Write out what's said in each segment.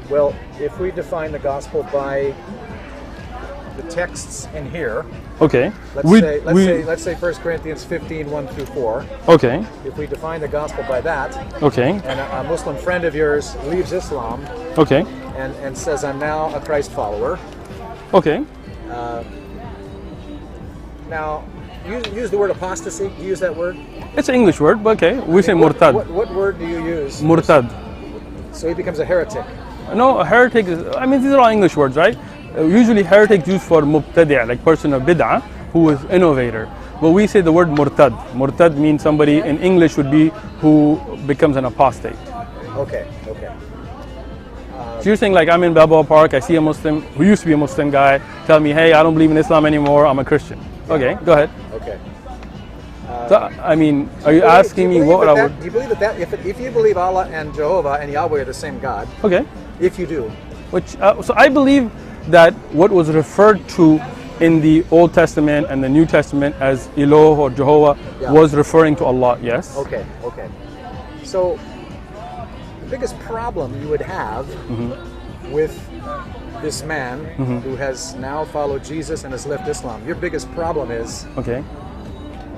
Well, if we define the gospel by the texts in here, Okay. let's say 1 Corinthians 15, 1 through 4. Okay. If we define the gospel by that, Okay. and a Muslim friend of yours leaves Islam Okay. and says, I'm now a Christ follower. Okay. Now, use the word apostasy. Do you use that word? It's an English word, but okay. We say murtad. What word do you use? Murtad. So he becomes a heretic. No, a heretic is, I mean, these are all English words, right? Usually heretic used for mubtadi', like person of bid'ah, who is innovator. But we say the word murtad. Murtad means somebody in English would be who becomes an apostate. Okay. So you're saying like I'm in Balboa Park, I see a Muslim who used to be a Muslim guy, tell me, hey, I don't believe in Islam anymore, I'm a Christian. Okay, go ahead. Okay. So, I mean, are you asking me what I would... Do you believe that if you believe Allah and Jehovah and Yahweh are the same God? Okay. If you do. So I believe that what was referred to in the Old Testament and the New Testament as Eloh or Jehovah was referring to Allah, yes. Okay. So the biggest problem you would have with this man who has now followed Jesus and has left Islam, your biggest problem is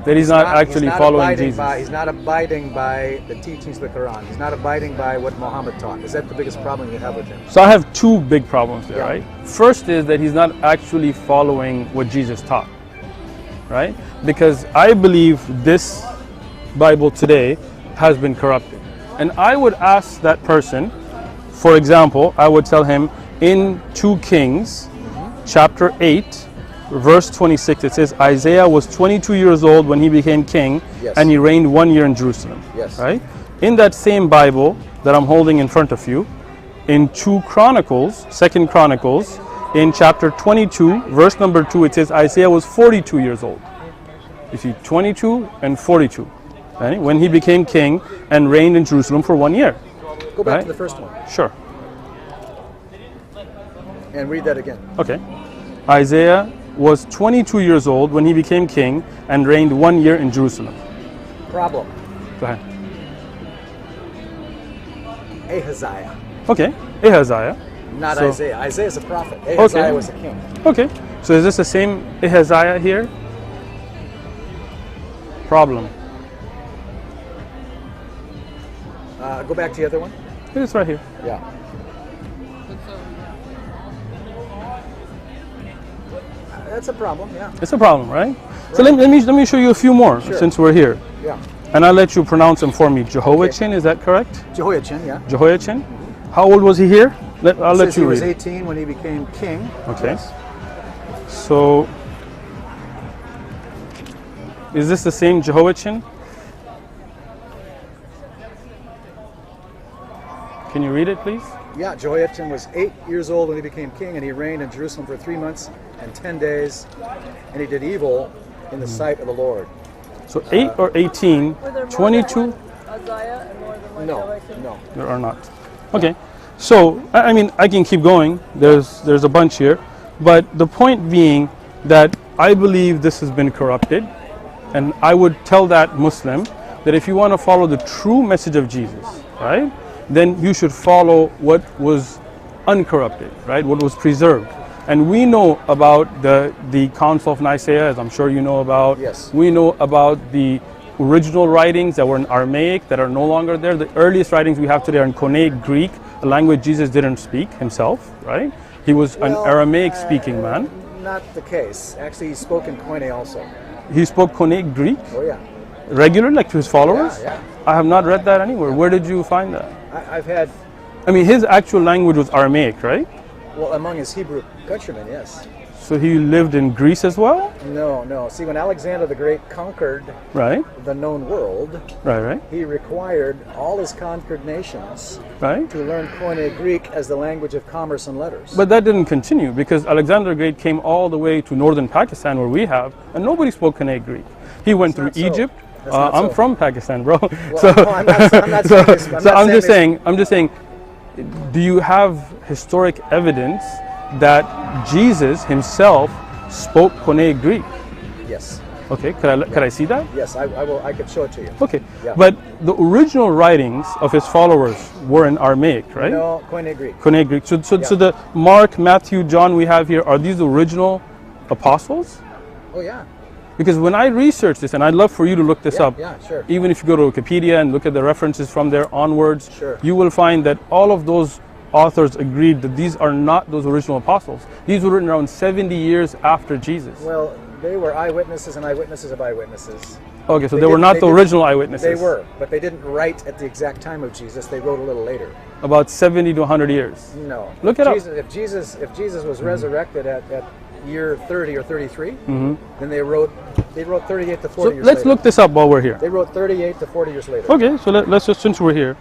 that he's not actually following Jesus. He's not abiding by the teachings of the Quran. He's not abiding by what Mohammed taught. Is that the biggest problem you have with him? So I have two big problems there, right? First is that he's not actually following what Jesus taught, right? Because I believe this Bible today has been corrupted. And I would ask that person, for example, I would tell him in 2 Kings, chapter 8, verse 26, it says Isaiah was 22 years old when he became king, and he reigned 1 year in Jerusalem. Right? In that same Bible that I'm holding in front of you, in 2 Chronicles, 2 Chronicles, in chapter 22, verse number 2, it says Isaiah was 42 years old. You see, 22 and 42. Right? When he became king and reigned in Jerusalem for 1 year. Go back to the first one. Sure. And read that again. Okay. Isaiah was 22 years old when he became king and reigned 1 year in Jerusalem. Problem. Go ahead. Ahaziah. Okay. Ahaziah. Not Isaiah. Isaiah is a prophet. Ahaziah was a king. Okay. So is this the same Ahaziah here? Problem. Go back to the other one. It is right here. Yeah. That's a problem, yeah. It's a problem, right? So let me show you a few more since we're here. Yeah. And I'll let you pronounce them for me. Jehoiachin, is that correct? Jehoiachin, yeah. Jehoiachin. How old was he here? I'll let you read. He was 18 when he became king. Okay. So, is this the same Jehoiachin? Can you read it, please? Yeah, Jehoiachin was 8 years old when he became king, and he reigned in Jerusalem for 3 months and 10 days, and he did evil in the sight of the Lord. So 8 or 18, 22? Isaiah and more than one Jehoiachin? No. There are not. Okay. So, I mean, I can keep going. There's a bunch here. But the point being that I believe this has been corrupted, and I would tell that Muslim that if you want to follow the true message of Jesus, right, then you should follow what was uncorrupted, right? What was preserved. And we know about the Council of Nicaea, as I'm sure you know about. Yes. We know about the original writings that were in Aramaic that are no longer there. The earliest writings we have today are in Koine Greek, a language Jesus didn't speak himself, right? He was an Aramaic speaking man. Not the case. Actually, he spoke in Koine also. He spoke Koine Greek? Oh, yeah. Regularly, like to his followers? Yeah. I have not read that anywhere. Where did you find that? I've had... I mean, his actual language was Aramaic, right? Well, among his Hebrew countrymen, yes. So he lived in Greece as well? No. See, when Alexander the Great conquered the known world, he required all his conquered nations to learn Koine Greek as the language of commerce and letters. But that didn't continue because Alexander the Great came all the way to northern Pakistan where we have, and nobody spoke Koine Greek. He went through Egypt. I'm from Pakistan, bro. I'm just saying, do you have historic evidence that Jesus himself spoke Koine Greek? Yes. Okay, could I see that? Yes, I will. I could show it to you. Okay, Yeah. but the original writings of his followers were in Aramaic, right? No, Koine Greek. Koine Greek. So the Mark, Matthew, John we have here, are these the original apostles? Oh yeah. Because when I research this, and I'd love for you to look this up, Yeah, sure. even if you go to Wikipedia and look at the references from there onwards, Sure. you will find that all of those authors agreed that these are not those original apostles. These were written around 70 years after Jesus. Well, they were eyewitnesses and eyewitnesses of eyewitnesses. Okay, so they were not the original eyewitnesses. They were, but they didn't write at the exact time of Jesus. They wrote a little later. About 70 to 100 years. No. Look it up. If Jesus was resurrected at year 30 or 33, then they wrote 38 to 40 years Let's later. look this up while we're here. They wrote 38 to 40 years later. Okay, so let's just, since we're here.